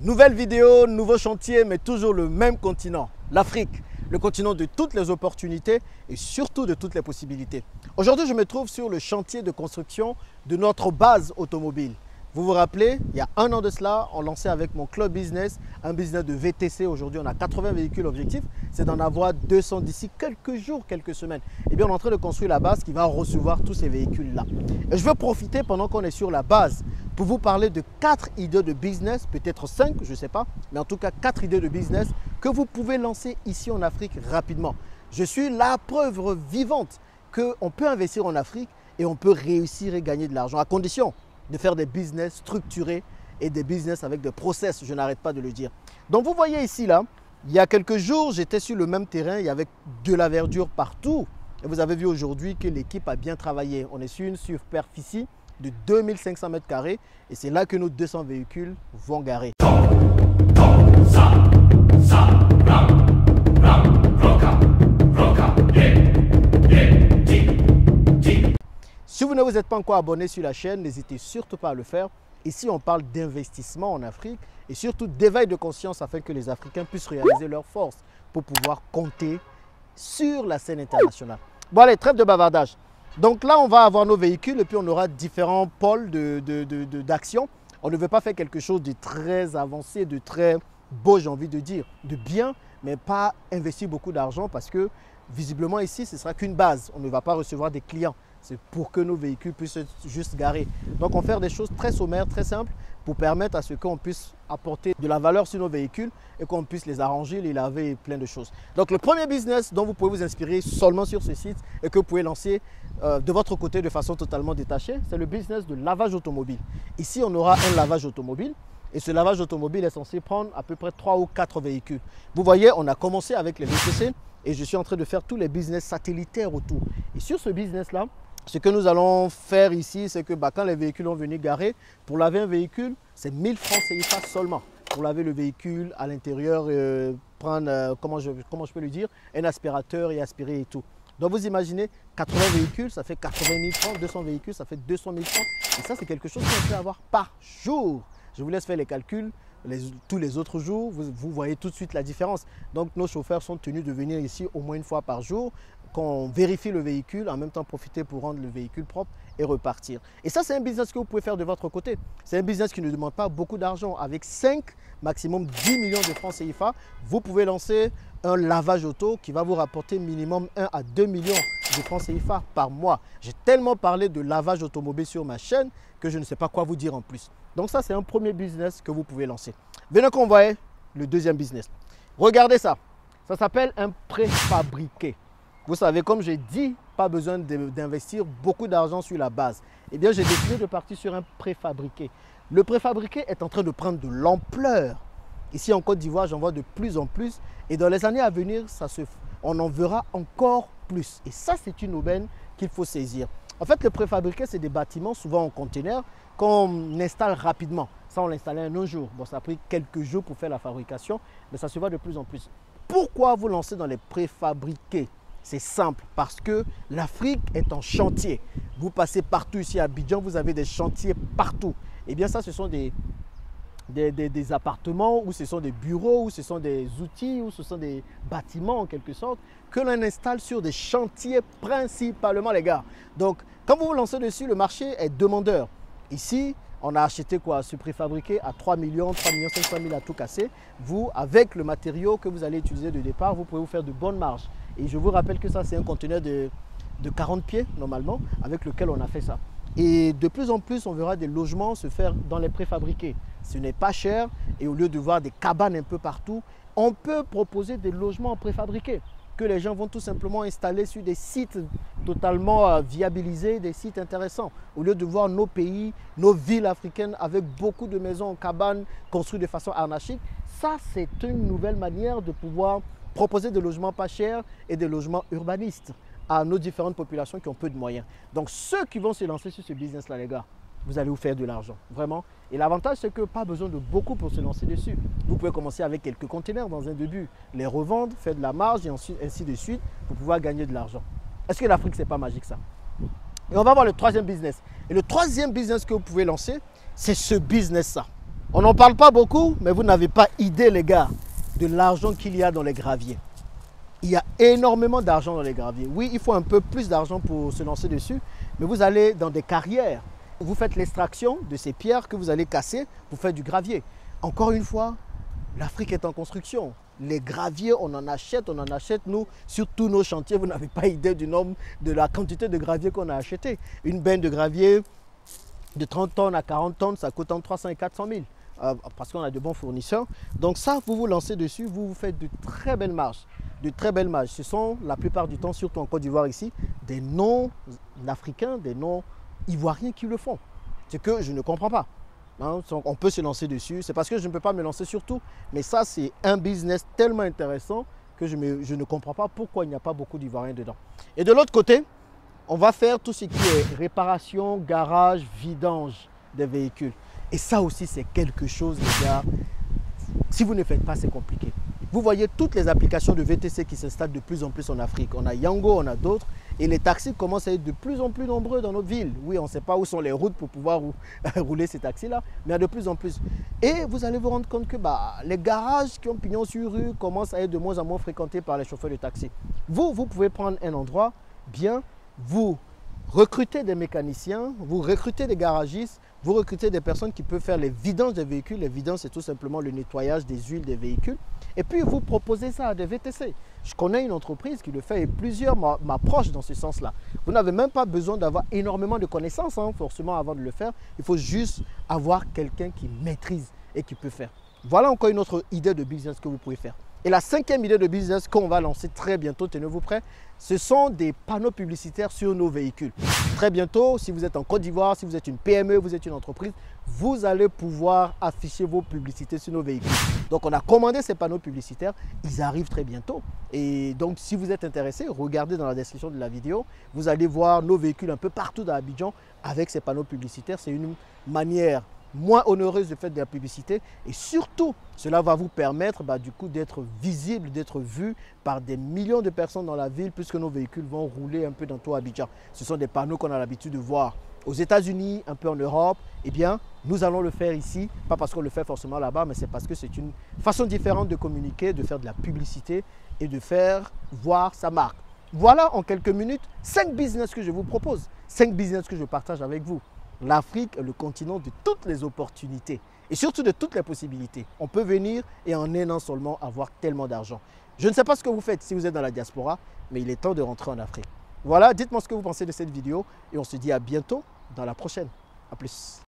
Nouvelle vidéo, nouveau chantier, mais toujours le même continent, l'Afrique. Le continent de toutes les opportunités et surtout de toutes les possibilités. Aujourd'hui, je me trouve sur le chantier de construction de notre base automobile. Vous vous rappelez, il y a un an de cela, on lançait avec mon club business, un business de VTC. Aujourd'hui, on a 80 véhicules. L'objectif, c'est d'en avoir 200 d'ici quelques jours, quelques semaines. Et bien, on est en train de construire la base qui va recevoir tous ces véhicules-là. Et je veux profiter pendant qu'on est sur la base pour vous parler de 4 idées de business, peut-être 5, je ne sais pas, mais en tout cas 4 idées de business que vous pouvez lancer ici en Afrique rapidement. Je suis la preuve vivante qu'on peut investir en Afrique et on peut réussir et gagner de l'argent à condition de faire des business structurés et des business avec des process, je n'arrête pas de le dire. Donc vous voyez ici, là, il y a quelques jours, j'étais sur le même terrain, il y avait de la verdure partout. Et vous avez vu aujourd'hui que l'équipe a bien travaillé. On est sur une superficie de 2500 mètres carrés et c'est là que nos 200 véhicules vont garer. Si vous ne vous êtes pas encore abonné sur la chaîne, n'hésitez surtout pas à le faire. Ici, on parle d'investissement en Afrique et surtout d'éveil de conscience afin que les Africains puissent réaliser leurs forces pour pouvoir compter sur la scène internationale. Bon allez, trêve de bavardage. Donc là, on va avoir nos véhicules et puis on aura différents pôles d'action. On ne veut pas faire quelque chose de très avancé, de très beau, j'ai envie de dire, de bien, mais pas investir beaucoup d'argent parce que visiblement ici, ce ne sera qu'une base. On ne va pas recevoir des clients. C'est pour que nos véhicules puissent juste garer. Donc, on va faire des choses très sommaires, très simples pour permettre à ce qu'on puisse apporter de la valeur sur nos véhicules et qu'on puisse les arranger, les laver et plein de choses. Donc, le premier business dont vous pouvez vous inspirer seulement sur ce site et que vous pouvez lancer de votre côté de façon totalement détachée, c'est le business de lavage automobile. Ici, on aura un lavage automobile. Et ce lavage automobile est censé prendre à peu près 3 ou 4 véhicules. Vous voyez, on a commencé avec les VTC et je suis en train de faire tous les business satellitaires autour. Et sur ce business-là, ce que nous allons faire ici, c'est que quand les véhicules vont venir garer, pour laver un véhicule, c'est 1000 francs CFA seulement. Pour laver le véhicule à l'intérieur, prendre, comment je peux le dire, un aspirateur et aspirer et tout. Donc vous imaginez, 80 véhicules, ça fait 80 000 francs, 200 véhicules, ça fait 200 000 francs. Et ça, c'est quelque chose qu'on peut avoir par jour. Je vous laisse faire les calculs. Tous les autres jours, vous voyez tout de suite la différence. Donc nos chauffeurs sont tenus de venir ici au moins une fois par jour, qu'on vérifie le véhicule, en même temps profiter pour rendre le véhicule propre et repartir. Et ça, c'est un business que vous pouvez faire de votre côté. C'est un business qui ne demande pas beaucoup d'argent. Avec 5, maximum 10 millions de francs CFA, vous pouvez lancer un lavage auto qui va vous rapporter minimum 1 à 2 millions de francs CFA par mois. J'ai tellement parlé de lavage automobile sur ma chaîne que je ne sais pas quoi vous dire en plus. Donc ça, c'est un premier business que vous pouvez lancer. Venez qu'on voit le deuxième business. Regardez ça. Ça s'appelle un préfabriqué. Vous savez, comme j'ai dit, pas besoin d'investir beaucoup d'argent sur la base. Eh bien, j'ai décidé de partir sur un préfabriqué. Le préfabriqué est en train de prendre de l'ampleur. Ici, en Côte d'Ivoire, j'en vois de plus en plus. Et dans les années à venir, on en verra encore plus. Et ça, c'est une aubaine qu'il faut saisir. En fait, le préfabriqué, c'est des bâtiments, souvent en conteneur, qu'on installe rapidement. Ça, on l'installait en un jour. Bon, ça a pris quelques jours pour faire la fabrication, mais ça se voit de plus en plus. Pourquoi vous lancez dans les préfabriqués? C'est simple, parce que l'Afrique est en chantier. Vous passez partout ici à Abidjan, vous avez des chantiers partout. Eh bien ça, ce sont des appartements, ou ce sont des bureaux, ou ce sont des outils, ou ce sont des bâtiments en quelque sorte, que l'on installe sur des chantiers principalement, les gars. Donc, quand vous vous lancez dessus, le marché est demandeur. Ici, on a acheté quoi? Ce préfabriqué à 3 millions, 500 000 à tout casser. Vous, avec le matériau que vous allez utiliser de départ, vous pouvez vous faire de bonnes marges. Et je vous rappelle que ça, c'est un conteneur de 40 pieds, normalement, avec lequel on a fait ça. Et de plus en plus, on verra des logements se faire dans les préfabriqués. Ce n'est pas cher. Et au lieu de voir des cabanes un peu partout, on peut proposer des logements préfabriqués que les gens vont tout simplement installer sur des sites totalement viabilisés, des sites intéressants. Au lieu de voir nos pays, nos villes africaines avec beaucoup de maisons en cabane construites de façon anarchique, ça, c'est une nouvelle manière de pouvoir proposer des logements pas chers et des logements urbanistes à nos différentes populations qui ont peu de moyens. Donc, ceux qui vont se lancer sur ce business-là, les gars, vous allez vous faire de l'argent, vraiment. Et l'avantage, c'est que pas besoin de beaucoup pour se lancer dessus. Vous pouvez commencer avec quelques containers dans un début, les revendre, faire de la marge et ensuite, ainsi de suite pour pouvoir gagner de l'argent. Est-ce que l'Afrique, c'est pas magique ça? Et on va voir le troisième business. Et le troisième business que vous pouvez lancer, c'est ce business-là. On n'en parle pas beaucoup, mais vous n'avez pas idée, les gars, de l'argent qu'il y a dans les graviers. Il y a énormément d'argent dans les graviers. Oui, il faut un peu plus d'argent pour se lancer dessus, mais vous allez dans des carrières. Vous faites l'extraction de ces pierres que vous allez casser pour faire du gravier. Encore une fois, l'Afrique est en construction. Les graviers, on en achète, nous, sur tous nos chantiers. Vous n'avez pas idée du nombre, de la quantité de gravier qu'on a acheté. Une benne de gravier de 30 tonnes à 40 tonnes, ça coûte entre 300 et 400 000. Parce qu'on a de bons fournisseurs. Donc ça, vous vous lancez dessus, vous vous faites de très belles marges. De très belles marges. Ce sont la plupart du temps, surtout en Côte d'Ivoire ici, des non-africains, des non-ivoiriens qui le font. C'est que je ne comprends pas. Hein, on peut se lancer dessus. C'est parce que je ne peux pas me lancer sur tout. Mais ça, c'est un business tellement intéressant que je ne comprends pas pourquoi il n'y a pas beaucoup d'Ivoiriens dedans. Et de l'autre côté, on va faire tout ce qui est réparation, garage, vidange des véhicules. Et ça aussi, c'est quelque chose, les gars, si vous ne faites pas, c'est compliqué. Vous voyez toutes les applications de VTC qui s'installent de plus en plus en Afrique. On a Yango, on a d'autres. Et les taxis commencent à être de plus en plus nombreux dans notre ville. Oui, on ne sait pas où sont les routes pour pouvoir rouler ces taxis-là, mais il y a de plus en plus. Et vous allez vous rendre compte que les garages qui ont pignon sur rue commencent à être de moins en moins fréquentés par les chauffeurs de taxi. Vous pouvez prendre un endroit bien, vous recrutez des mécaniciens, vous recrutez des garagistes, vous recrutez des personnes qui peuvent faire les vidanges des véhicules. Les vidanges, c'est tout simplement le nettoyage des huiles des véhicules. Et puis, vous proposez ça à des VTC. Je connais une entreprise qui le fait et plusieurs m'approchent dans ce sens-là. Vous n'avez même pas besoin d'avoir énormément de connaissances, forcément, avant de le faire. Il faut juste avoir quelqu'un qui maîtrise et qui peut faire. Voilà encore une autre idée de business que vous pouvez faire. Et la cinquième idée de business qu'on va lancer très bientôt, tenez-vous prêts, ce sont des panneaux publicitaires sur nos véhicules. Très bientôt, si vous êtes en Côte d'Ivoire, si vous êtes une PME, vous êtes une entreprise, vous allez pouvoir afficher vos publicités sur nos véhicules. Donc, on a commandé ces panneaux publicitaires, ils arrivent très bientôt. Et donc, si vous êtes intéressé, regardez dans la description de la vidéo, vous allez voir nos véhicules un peu partout dans Abidjan avec ces panneaux publicitaires. C'est une manière moins onéreuse de faire de la publicité et surtout cela va vous permettre du coup d'être visible, d'être vu par des millions de personnes dans la ville puisque nos véhicules vont rouler un peu dans tout Abidjan. Ce sont des panneaux qu'on a l'habitude de voir aux États-Unis, un peu en Europe. Eh bien, nous allons le faire ici, pas parce qu'on le fait forcément là-bas, mais c'est parce que c'est une façon différente de communiquer, de faire de la publicité et de faire voir sa marque. Voilà en quelques minutes 5 business que je vous propose, 5 business que je partage avec vous. L'Afrique est le continent de toutes les opportunités et surtout de toutes les possibilités. On peut venir et en un an seulement avoir tellement d'argent. Je ne sais pas ce que vous faites si vous êtes dans la diaspora, mais il est temps de rentrer en Afrique. Voilà, dites-moi ce que vous pensez de cette vidéo et on se dit à bientôt dans la prochaine. À plus.